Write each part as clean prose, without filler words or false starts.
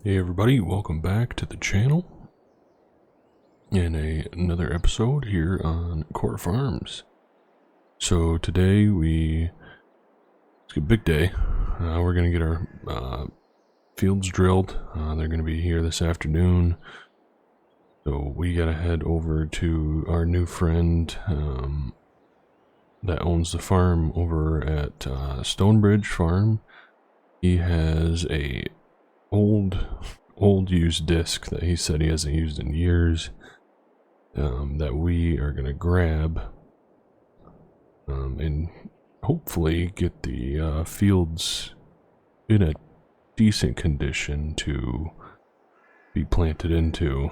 Hey everybody, welcome back to the channel and another episode here on Core Farms. So today it's a big day. We're going to get our fields drilled. They're going to be here this afternoon. So we got to head over to our new friend that owns the farm over at Stonebridge Farm. He has a old used disc that he said he hasn't used in years, that we are going to grab and hopefully get the fields in a decent condition to be planted into.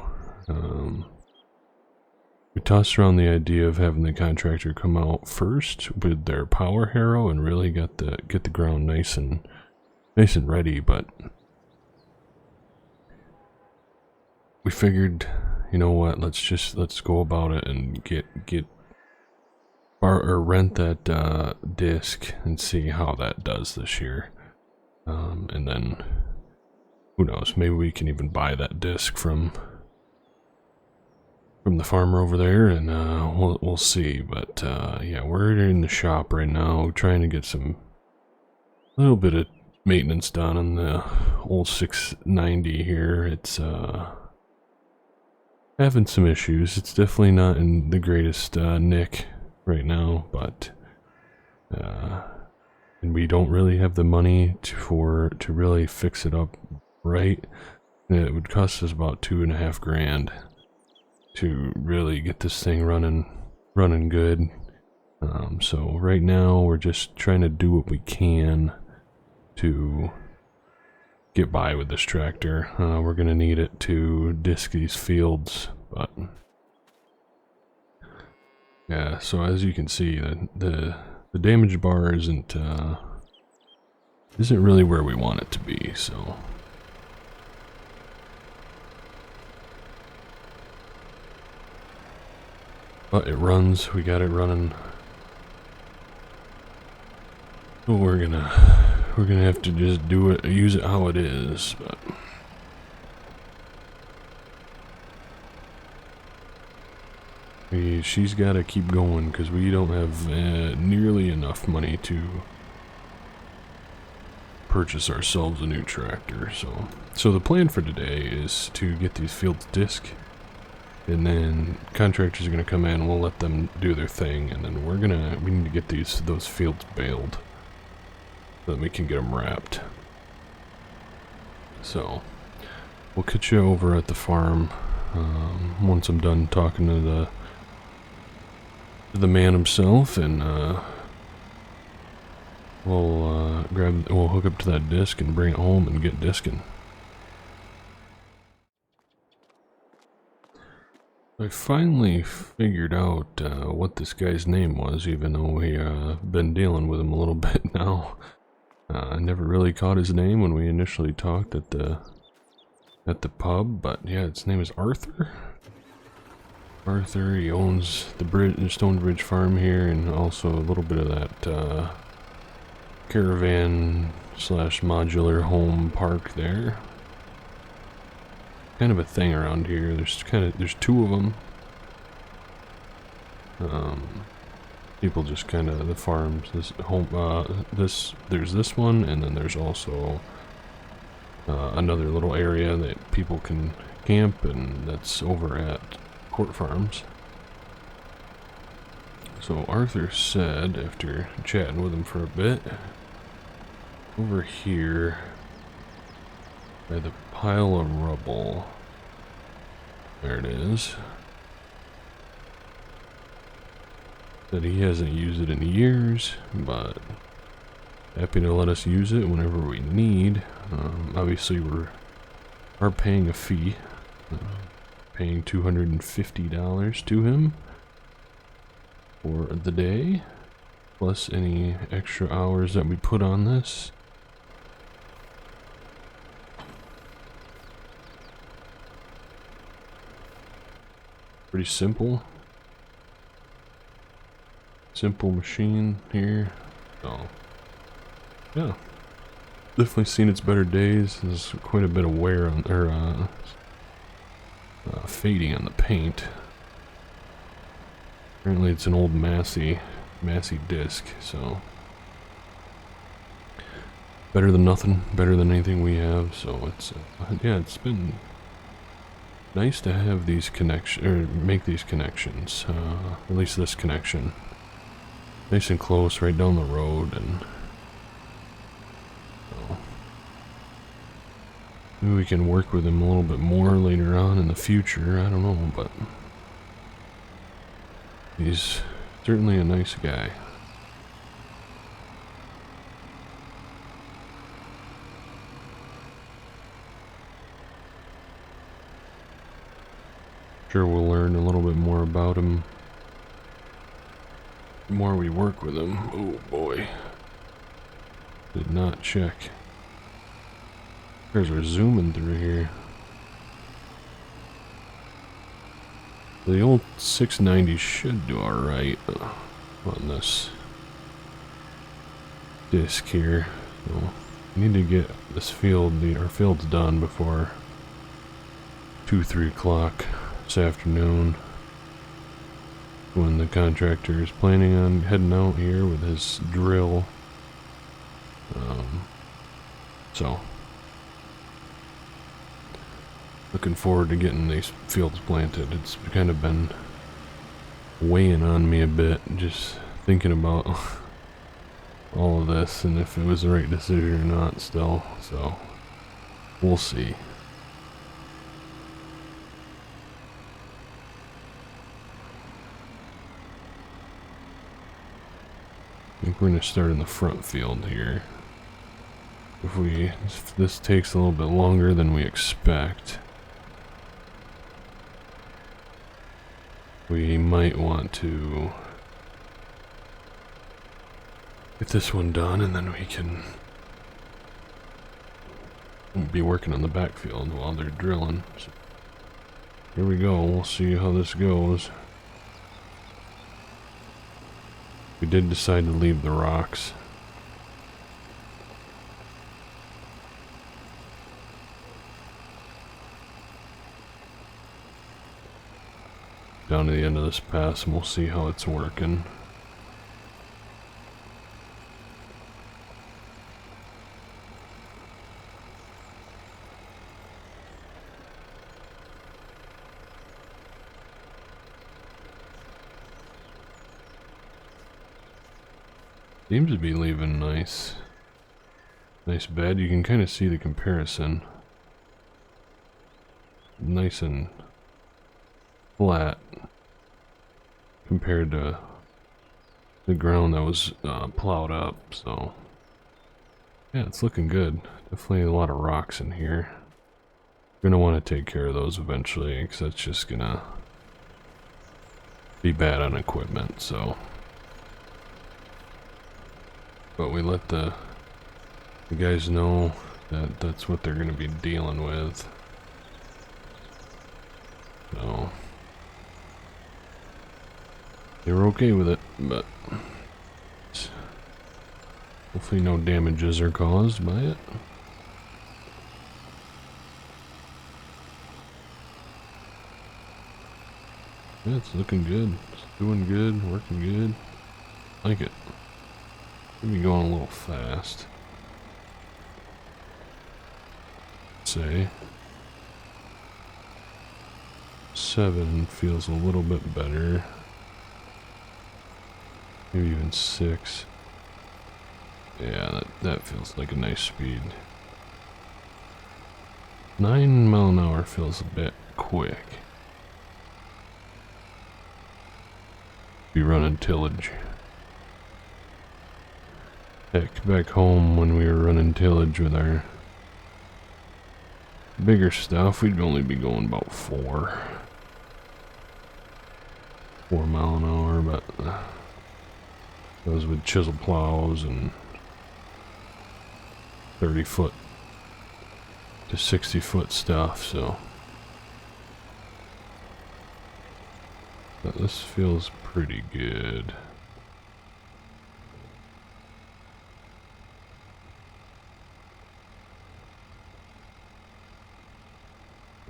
We tossed around the idea of having the contractor come out first with their power harrow and really get the ground nice and ready, but we figured, you know what, let's go about it and rent that disc and see how that does this year. And then who knows, maybe we can even buy that disc from the farmer over there, and we'll see. But yeah, we're in the shop right now trying to get a little bit of maintenance done on the old 690 here. It's having some issues. It's definitely not in the greatest nick right now, but and we don't really have the money to really fix it up right. It would cost us about $2.5 grand to really get this thing running good. So right now we're just trying to do what we can to get by with this tractor. We're gonna need it to disc these fields, but yeah. So as you can see, the damage bar isn't really where we want it to be. So but it runs. We got it running. So we're gonna have to just use it how it is. But she's got to keep going because we don't have nearly enough money to purchase ourselves a new tractor. So the plan for today is to get these fields disc, and then contractors are gonna come in. We'll let them do their thing, and then we need to get those fields baled so that we can get them wrapped. So we'll catch you over at the farm once I'm done talking to the man himself, and we'll hook up to that disc and bring it home and get discing. I finally figured out what this guy's name was, even though we've been dealing with him a little bit now. I never really caught his name when we initially talked at the pub, but yeah, his name is Arthur. Arthur, he owns the Stonebridge farm here, and also a little bit of that caravan / modular home park there. Kind of a thing around here. There's two of them. People just the farms, this home, there's this one, and then there's also another little area that people can camp, and that's over at Court Farms. So Arthur said, after chatting with him for a bit, over here by the pile of rubble, there it is, that he hasn't used it in years, but happy to let us use it whenever we need. Obviously we are paying a fee, paying $250 to him for the day, plus any extra hours that we put on this. Pretty simple machine here. So yeah, Definitely seen its better days. There's quite a bit of wear on, or fading on the paint. Apparently it's an old massy disc, so better than nothing, better than anything we have. So it's yeah, it's been nice to have these connections, or make these connections. At least this connection, nice and close, right down the road, and so maybe we can work with him a little bit more later on in the future. I don't know, but he's certainly a nice guy. Sure, we'll learn a little bit more about him the more we work with him. Oh boy. Did not check. Cars are zooming through here. The old 690 should do alright on this disc here. So we need to get this field, our field's done before 2-3 o'clock this afternoon, when the contractor is planning on heading out here with his drill. So looking forward to getting these fields planted. It's kind of been weighing on me a bit, just thinking about all of this and if it was the right decision or not still, so we'll see. I think we're going to start in the front field here. If this takes a little bit longer than we expect, we might want to get this one done, and then we can be working on the backfield while they're drilling. So here we go. We'll see how this goes. We did decide to leave the rocks. Down to the end of this pass, and we'll see how it's working. Seems to be leaving nice bed. You can kind of see the comparison. Nice and flat compared to the ground that was plowed up. So yeah, it's looking good. Definitely a lot of rocks in here. Gonna want to take care of those eventually, because that's just gonna be bad on equipment. So, but we let the guys know that that's what they're gonna be dealing with. So they were okay with it, but hopefully no damages are caused by it. Yeah, it's looking good. It's doing good, working good. Like it. Maybe going a little fast. Say 7 feels a little bit better. Maybe even 6. Yeah, that feels like a nice speed. 9 mile an hour feels a bit quick. Be running tillage. Heck, back home when we were running tillage with our bigger stuff, we'd only be going about 4 mile an hour, but those with chisel plows and 30-foot to 60-foot stuff, so but this feels pretty good.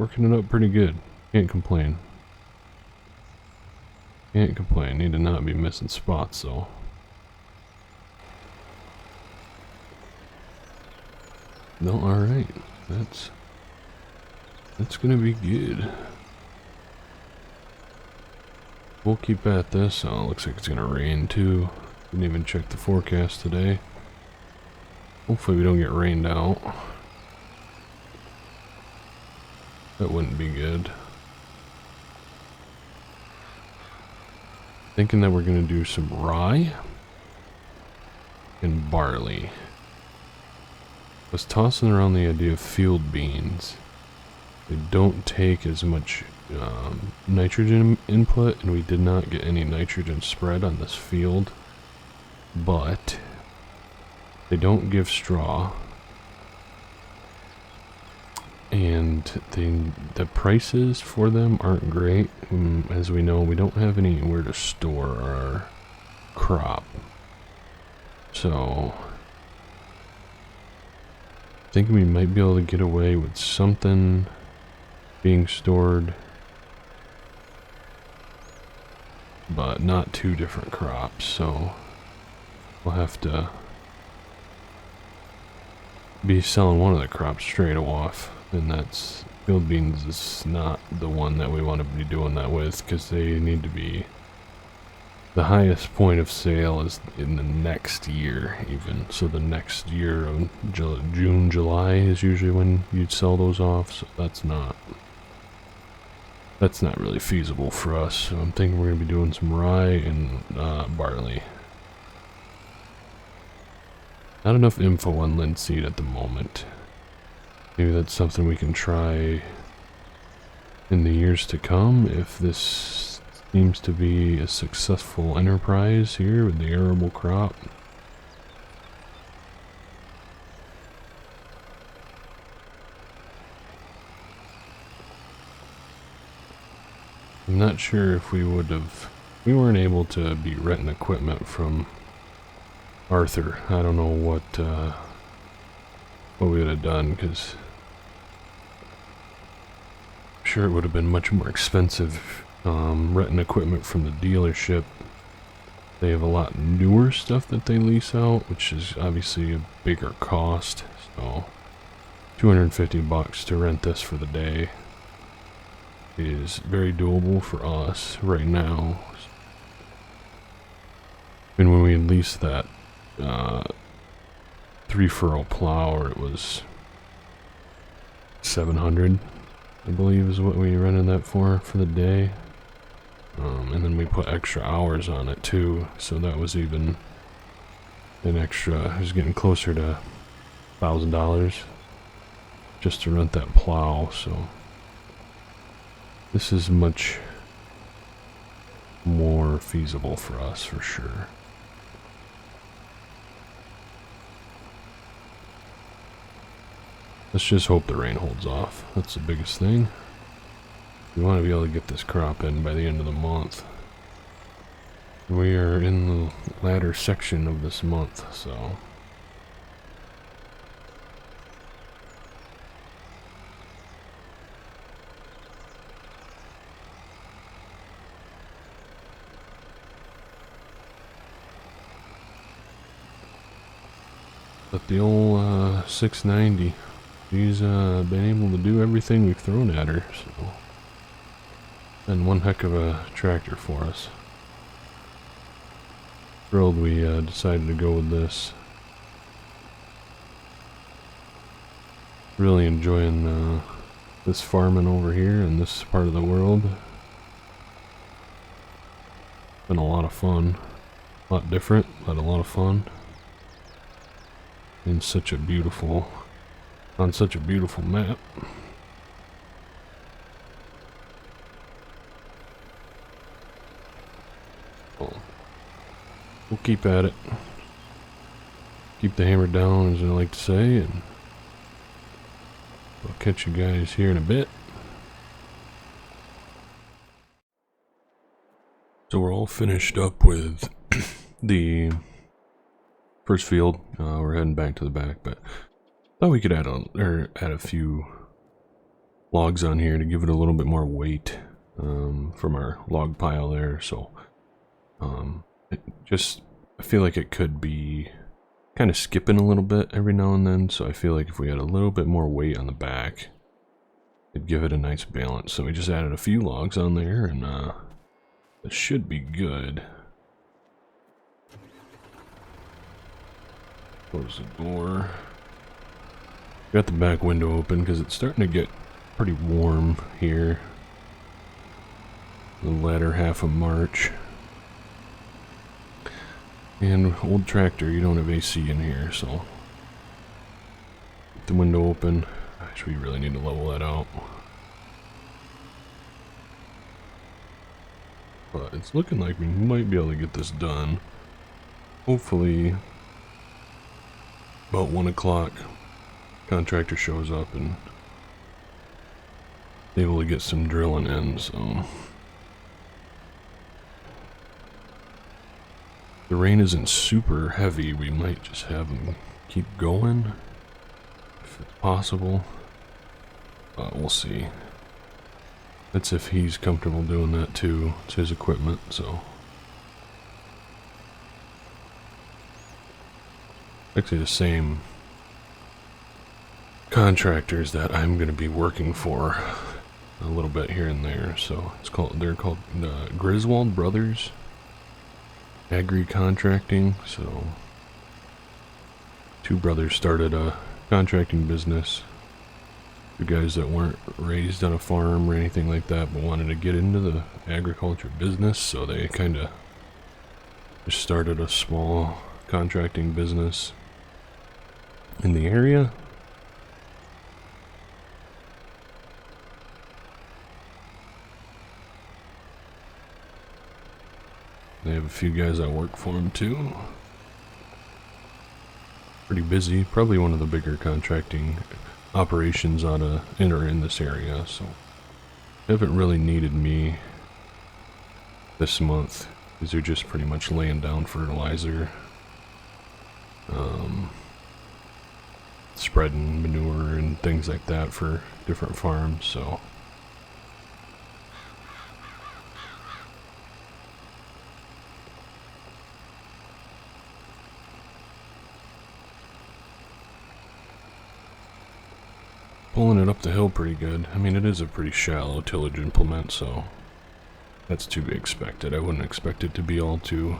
working it up pretty good. Can't complain. Can't complain. Need to not be missing spots though. No, alright. That's gonna be good. We'll keep at this. Oh, looks like it's gonna rain too. Didn't even check the forecast today. Hopefully we don't get rained out. That wouldn't be good. Thinking that we're gonna do some rye and barley. I was tossing around the idea of field beans. They don't take as much nitrogen input, and we did not get any nitrogen spread on this field, but they don't give straw, and the prices for them aren't great. As we know, we don't have anywhere to store our crop, so I think we might be able to get away with something being stored, but not two different crops, so we'll have to be selling one of the crops straight off, and that's field beans is not the one that we want to be doing that with, because they need to be, the highest point of sale is in the next year even, so the next year of June, July is usually when you'd sell those off, so that's not really feasible for us. So I'm thinking we're going to be doing some rye and barley. Not enough info on linseed at the moment. Maybe that's something we can try in the years to come if this seems to be a successful enterprise here with the arable crop. I'm not sure if we would have, we weren't able to be renting equipment from Arthur. I don't know what we would have done, because I'm sure it would have been much more expensive renting equipment from the dealership. They have a lot newer stuff that they lease out, which is obviously a bigger cost, so $250 to rent this for the day is very doable for us right now. And when we leased that 3-furrow plow, it was $700, I believe, is what we rented that for the day. And then we put extra hours on it too, so that was even an extra. It was getting closer to $1,000 just to rent that plow. So this is much more feasible for us for sure. Let's just hope the rain holds off. That's the biggest thing. We want to be able to get this crop in by the end of the month. We are in the latter section of this month, so but the old 690, she's been able to do everything we've thrown at her, so been one heck of a tractor for us. Thrilled we decided to go with this. Really enjoying this farming over here in this part of the world. Been a lot of fun, a lot different, but a lot of fun. In such a beautiful, on such a beautiful map. We'll keep at it. Keep the hammer down, as I like to say, and I'll catch you guys here in a bit. So we're all finished up with the first field. We're heading back to the back, but thought we could add a few logs on here to give it a little bit more weight from our log pile there. So I feel like it could be kind of skipping a little bit every now and then. So I feel like if we had a little bit more weight on the back, it'd give it a nice balance. So we just added a few logs on there, and it should be good. Close the door. Got the back window open because it's starting to get pretty warm here. The latter half of March. And old tractor, you don't have AC in here, so keep the window open. Actually, we really need to level that out. But it's looking like we might be able to get this done. Hopefully, about 1 o'clock, contractor shows up and able to get some drilling in, so. The rain isn't super heavy, we might just have him keep going, if it's possible. We'll see. That's if he's comfortable doing that too. It's his equipment, so. Actually the same contractors that I'm going to be working for a little bit here and there. So they're called the Griswold Brothers Agri Contracting. So 2 brothers started a contracting business. 2 guys that weren't raised on a farm or anything like that, but wanted to get into the agriculture business, so they kind of just started a small contracting business in the area. They have a few guys that work for them too. Pretty busy. Probably one of the bigger contracting operations on in this area. So they haven't really needed me this month because they're just pretty much laying down fertilizer, spreading manure and things like that for different farms. So. Pulling it up the hill pretty good. I mean, it is a pretty shallow tillage implement, so that's to be expected. I wouldn't expect it to be all too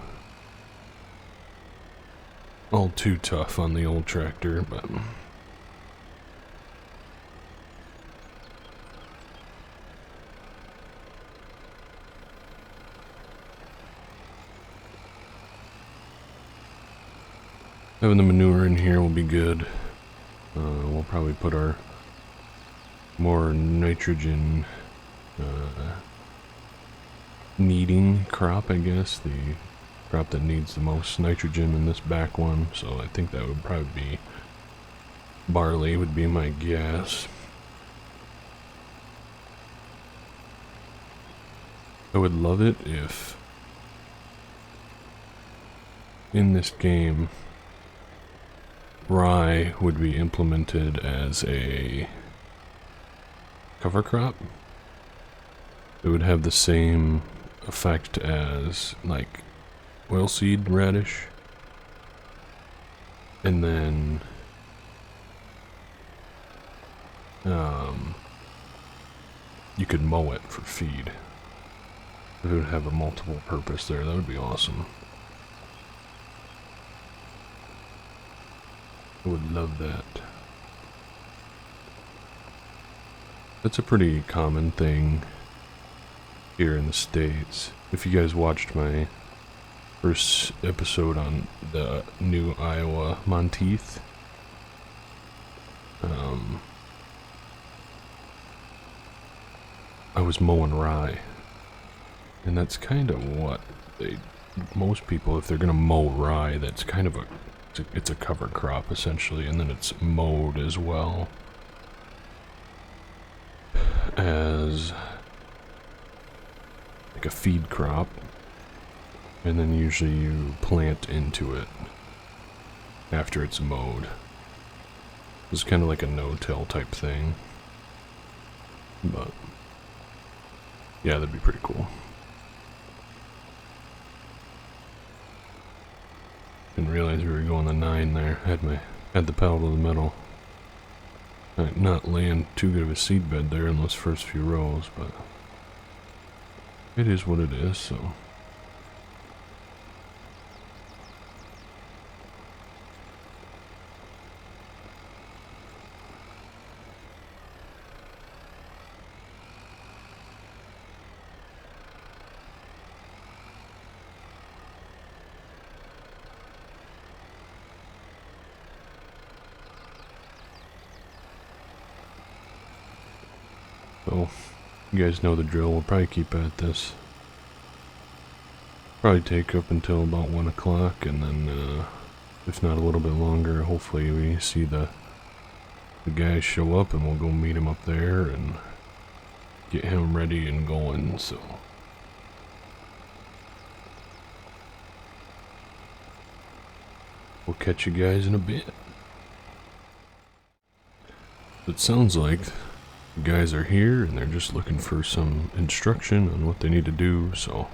tough on the old tractor, but having the manure in here will be good. We'll probably put our more nitrogen needing crop, I guess, the crop that needs the most nitrogen in this back one. So I think that would probably be barley, would be my guess. I would love it if in this game rye would be implemented as a cover crop. It would have the same effect as like oilseed radish, and then you could mow it for feed. It would have a multiple purpose there. That would be awesome. I would love that. That's a pretty common thing here in the States. If you guys watched my first episode on the new Iowa Monteith, I was mowing rye. And that's kind of what most people, if they're gonna mow rye, that's kind of it's a cover crop essentially, and then it's mowed as well as like a feed crop, and then usually you plant into it after it's mowed. It's kind of like a no-till type thing. But yeah, that'd be pretty cool. Didn't realize we were going the 9 there. Had the pedal to the metal. Might not land too good of a seed bed there in those first few rows, but it is what it is, so. So, you guys know the drill. We'll probably keep at this. Probably take up until about 1 o'clock, and then, if not a little bit longer, hopefully we see the guys show up, and we'll go meet him up there and get him ready and going. So, we'll catch you guys in a bit. It sounds like the guys are here and they're just looking for some instruction on what they need to do, so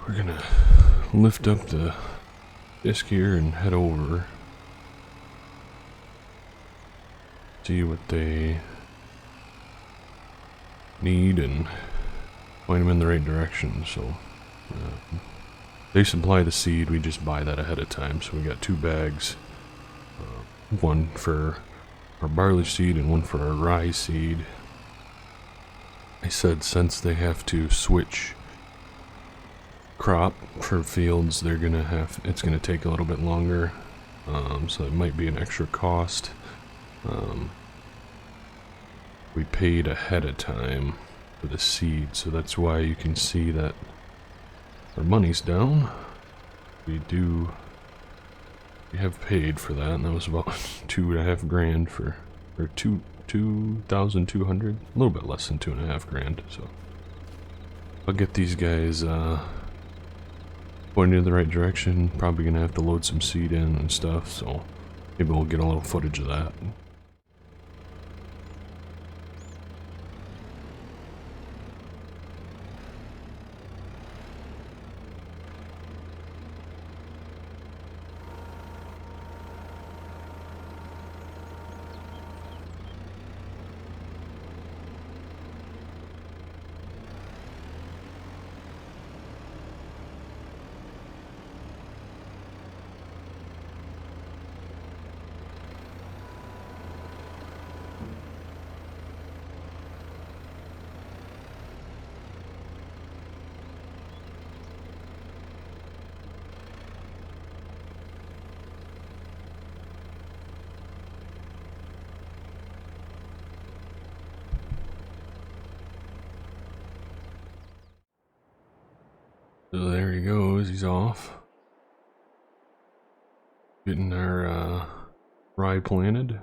we're gonna lift up the disc here and head over, see what they need and point them in the right direction. So they supply the seed, we just buy that ahead of time. So we got 2 bags, one for our barley seed and one for our rye seed. I said since they have to switch crop for fields, it's gonna take a little bit longer, so it might be an extra cost. We paid ahead of time for the seed, so that's why you can see that our money's down. We have paid for that, and that was about 2.5 grand for, or 2,200, a little bit less than 2.5 grand. So I'll get these guys pointed in the right direction. Probably gonna have to load some seed in and stuff, so maybe we'll get a little footage of that. So there he goes, he's off. Getting our rye planted.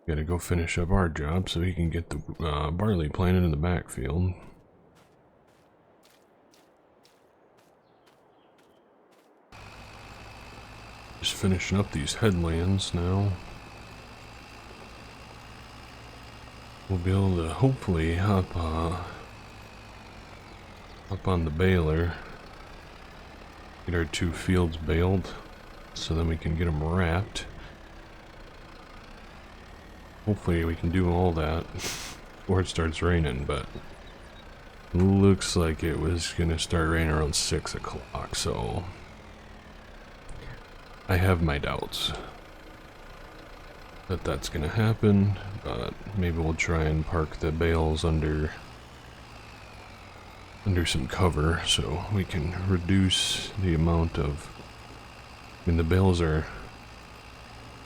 Gotta go finish up our job so he can get the barley planted in the backfield. Just finishing up these headlands now. We'll be able to hopefully hop on the baler, get our 2 fields baled, so then we can get them wrapped. Hopefully we can do all that before it starts raining, but looks like it was gonna start raining around 6 o'clock, so I have my doubts that that's gonna happen, but maybe we'll try and park the bales under some cover so we can reduce the amount of, I mean, the bales are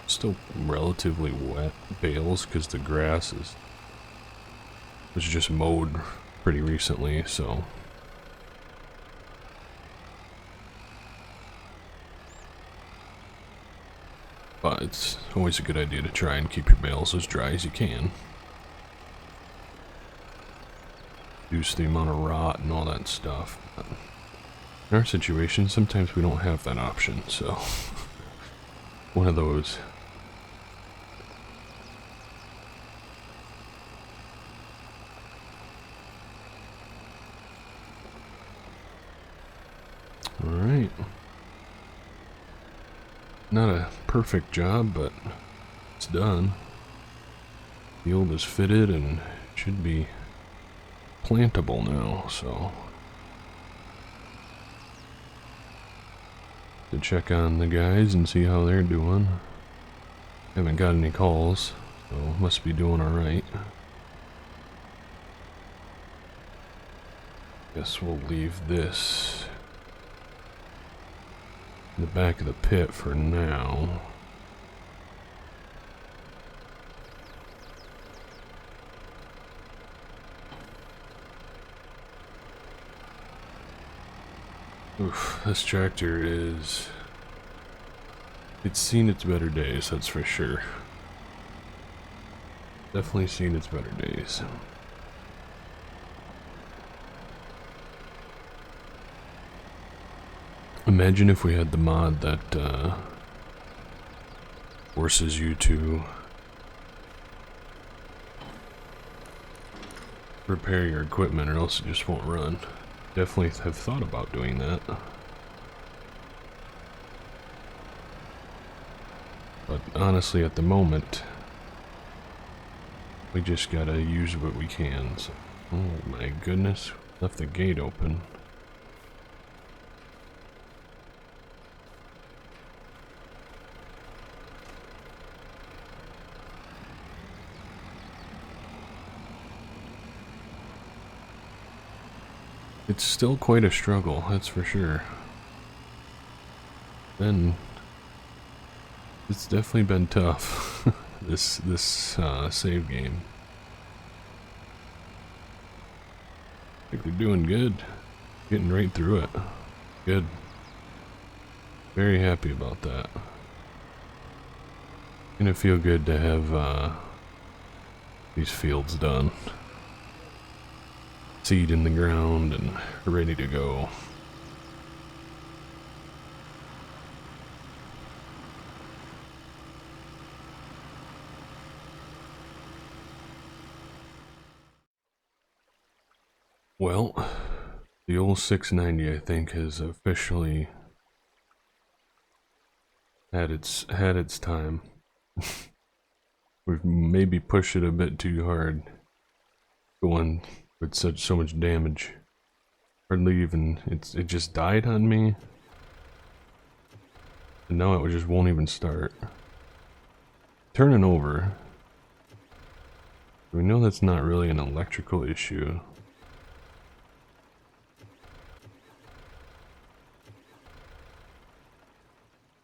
still relatively wet bales because the grass was just mowed pretty recently, so but it's always a good idea to try and keep your bales as dry as you can. Reduce the amount of rot and all that stuff. But in our situation, sometimes we don't have that option, so one of those Alright. Not a perfect job, but it's done. Field is fitted and should be plantable now, so. To check on the guys and see how they're doing. Haven't got any calls, so must be doing alright. Guess we'll leave this in the back of the pit for now. Oof, this tractor is... It's seen its better days, that's for sure. Definitely seen its better days. Imagine if we had the mod that forces you to repair your equipment or else it just won't run. Definitely have thought about doing that. But honestly, at the moment, we just gotta use what we can. So, oh my goodness, left the gate open. It's still quite a struggle, that's for sure. Then it's definitely been tough. this save game. I think we're doing good. Getting right through it. Good. Very happy about that. Gonna feel good to have these fields done. Seed in the ground and ready to go. Well, the old 690 I think has officially had its time. We've maybe pushed it a bit too hard, going with so much damage. Hardly even, it just died on me, and now it just won't even start. Turning over. We know that's not really an electrical issue.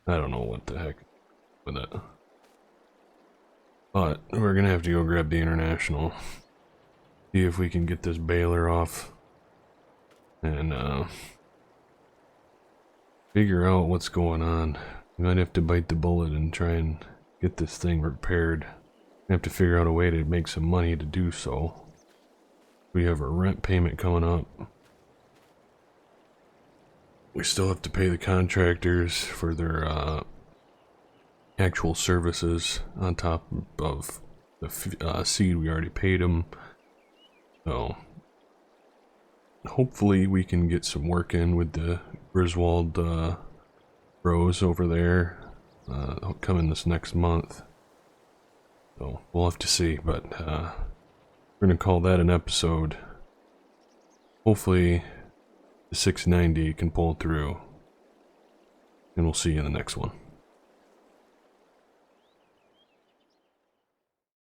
I don't know what the heck with it. But we're gonna have to go grab the International. See if we can get this baler off. And figure out what's going on. We might have to bite the bullet and try and get this thing repaired. We have to figure out a way to make some money to do so. We have a rent payment coming up. We still have to pay the contractors for their actual services on top of the seed we already paid them. So hopefully we can get some work in with the Griswold bros over there coming this next month. So we'll have to see, but we're gonna call that an episode. Hopefully the 690 can pull through, and we'll see you in the next one.